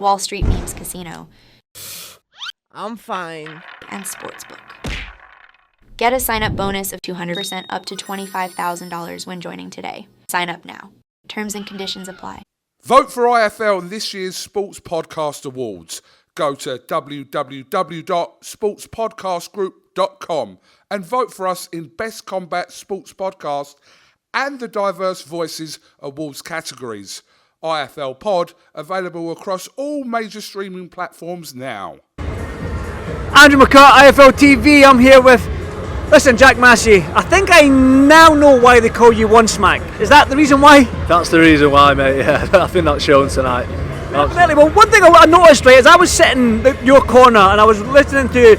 Wall Street Memes Casino, I'm fine. and Sportsbook. Get a sign-up bonus of 200% up to $25,000 when joining today. Sign up now. Terms and conditions apply. Vote for IFL in this year's Sports Podcast Awards. Go to www.sportspodcastgroup.com and vote for us in Best Combat Sports Podcast and the Diverse Voices Awards categories. IFL Pod, available across all major streaming platforms now. Andrew McCART, IFL TV. I'm here with, listen, Jack Massey. I think I now know why they call you One Smack. Is that the reason why? That's the reason why, mate, yeah. I think that's shown tonight. Definitely. Well, one thing I noticed, right, is I was sitting in your corner and I was listening to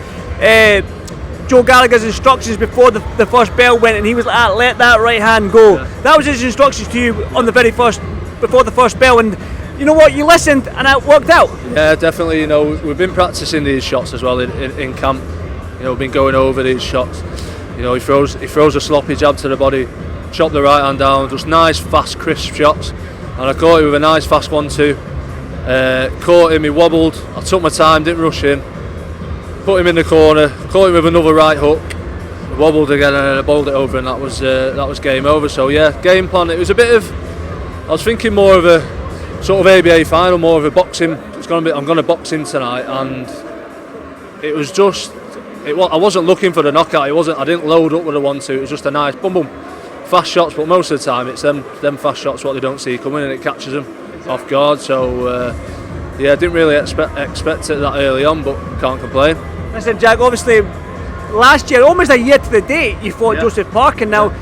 Joe Gallagher's instructions before the first bell went, and he was like, let that right hand go. Yeah. That was his instructions to you on the very first, before the first bell, and you know what, you listened and it worked out. Yeah, definitely. You know, we've been practicing these shots as well in camp. You know, we've been going over these shots. You know, he throws a sloppy jab to the body, chop the right hand down, just nice, fast, crisp shots. And I caught him with a nice, fast 1-2. Caught him, he wobbled. I took my time, didn't rush in. Put him in the corner, caught him with another right hook. Wobbled again, and I bowled it over, and that was game over. So yeah, game plan. It was a bit of. I was thinking more of a sort of ABA final, more of a boxing. I'm going to box him tonight, and it was just. I wasn't looking for the knockout. I didn't load up with a 1-2. It was just a nice boom boom, fast shots. But most of the time, it's them fast shots what they don't see coming, and it catches them off guard. So yeah, I didn't really expect it that early on, but can't complain. Listen, Jack. Obviously, last year, almost a year to the date, you fought Joseph Parker. Now,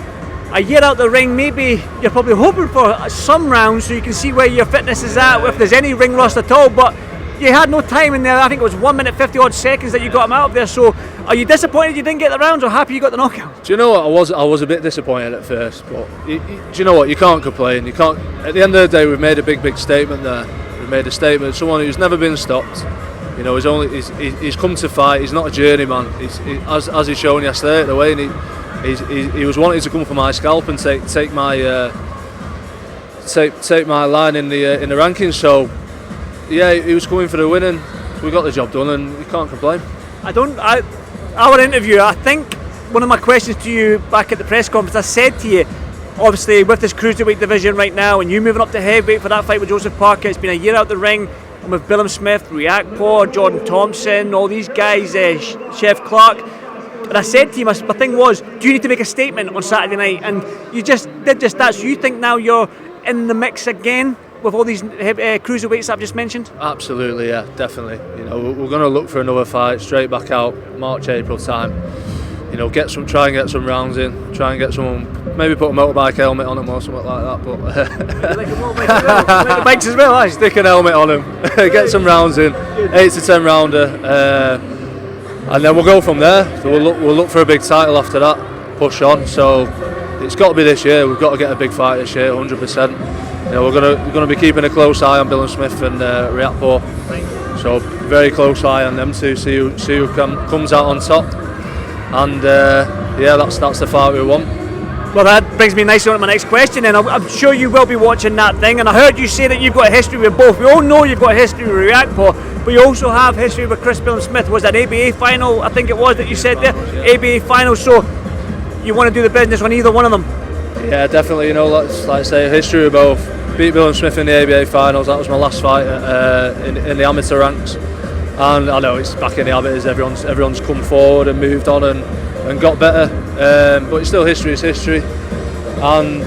a year out the ring, maybe you're probably hoping for some rounds so you can see where your fitness is at, if there's any ring rust at all. But you had no time in there. I think it was 1 minute 50 odd seconds that you got him out of there. So, are you disappointed you didn't get the rounds, or happy you got the knockout? Do you know what? I was a bit disappointed at first, but do you know what? You can't complain. You can't. At the end of the day, we've made a big statement there. We've made a statement. Someone who's never been stopped. You know, he's come to fight. He's not a journeyman. As he's shown yesterday at the weigh-in, he was wanting to come for my scalp and take my line in the rankings. So yeah, he was coming for the win, and we got the job done, and you can't complain. Our interview, I think one of my questions to you back at the press conference, I said to you, obviously with this cruiserweight division right now, and you moving up to heavyweight for that fight with Joseph Parker, it's been a year out the ring. And with Billiam-Smith, Riakporhe, Jordan Thompson, all these guys, Chef Clark. And I said to you, my thing was, do you need to make a statement on Saturday night? And you just did just that. So you think now you're in the mix again with all these cruiserweights I've just mentioned? Absolutely, yeah, definitely. You know, we're going to look for another fight straight back out, March, April time. You know, try and get some rounds in, try and get someone, maybe put a motorbike helmet on them or something like that. But like a motorbike as well, like the bikes as well, aye? Stick an helmet on them, get some rounds in, 8 to 10 rounder, and then we'll go from there. So we'll look for a big title after that, push on. So it's got to be this year. We've got to get a big fight this year, 100%. You know, we're going to be keeping a close eye on Billiam-Smith and Riakporhe. So very close eye on them two. See who comes out on top. And yeah, that's the fight we want. Well, that brings me nicely on to my next question, and I'm sure you will be watching that thing. And I heard you say that you've got a history with both. We all know you've got a history with Riakporhe, but you also have history with Chris Billiam-Smith. Was that ABA final? I think it was that you said there, yeah. ABA final. So you want to do the business on either one of them? Yeah, definitely. You know, like I say, history with both. Beat Billiam-Smith in the ABA finals. That was my last fight in the amateur ranks. And I know it's back in the habit as everyone's come forward and moved on and got better, but it's still history. It's history, and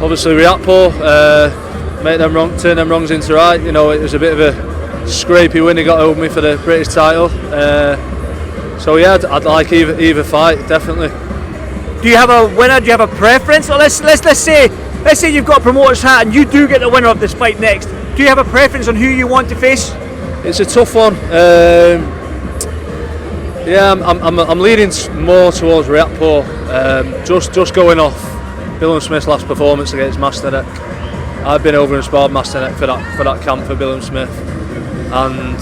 obviously Riakporhe turn them wrongs into right. You know, it was a bit of a scrapey win he got over me for the British title. So yeah, I'd like either fight, definitely. Do you have a winner? Do you have a preference? Or let's say you've got a promoter's hat and you do get the winner of this fight next. Do you have a preference on who you want to face? It's a tough one. Yeah, I'm leaning more towards Riakporhe. Just going off Billiam-Smith's last performance against Masterneck. I've been over and sparred Masterneck for that camp for Billiam-Smith, and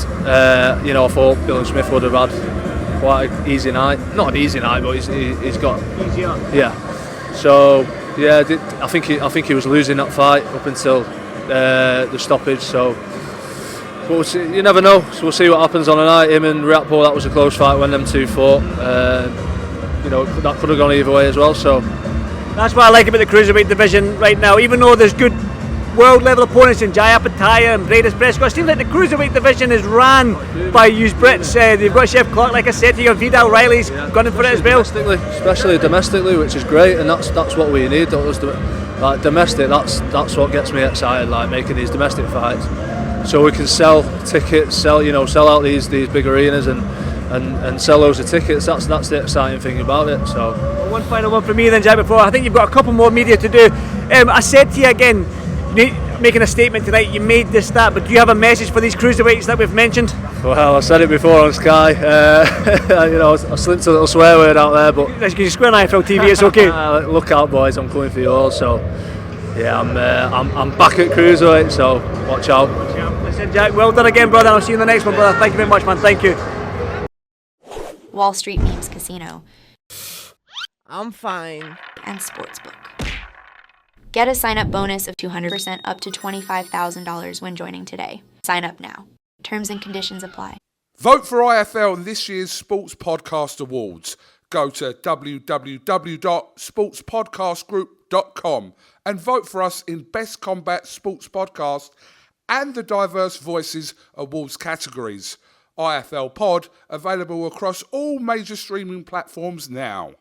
you know, I thought Billiam-Smith would have had quite an easy night. Not an easy night, but he's got easier. Yeah. So yeah, I think he was losing that fight up until the stoppage. So But you never know, so we'll see what happens on the night. Him and Riakporhe, that was a close fight when them two fought. That could have gone either way as well. So That's what I like about the Cruiserweight division right now. Even though there's good world level opponents in Jaya Pataya and Bradis Prescott, it seems like the Cruiserweight division is ran by you Brits. They've got Chef Clark, like I said to you, Vidal Riley's gone in for it as well. Especially domestically, which is great, and that's what we need. Like domestic, that's what gets me excited. Like making these domestic fights, so we can sell tickets, sell out these big arenas and sell loads of tickets. That's the exciting thing about it. So one final one for me then, Jack, before I think you've got a couple more media to do. I said to you again, making a statement tonight, you made this stat, but do you have a message for these cruiserweights that we've mentioned? Well, I said it before on Sky. I slipped a little swear word out there, but Can you square on IFL TV? It's okay. Look out, boys! I'm coming for you all. So yeah, I'm back at Cruiserweight. So watch out. Listen, Jack, well done again, brother. I'll see you in the next one, brother. Thank you very much, man. Thank you. Wall Street Memes Casino I'm fine. and Sportsbook. Get a sign-up bonus of 200% up to $25,000 when joining today. Sign up now. Terms and conditions apply. Vote for IFL in this year's Sports Podcast Awards. Go to www.sportspodcastgroup.com and vote for us in Best Combat Sports Podcast and the Diverse Voices Awards categories. IFL Pod available across all major streaming platforms now.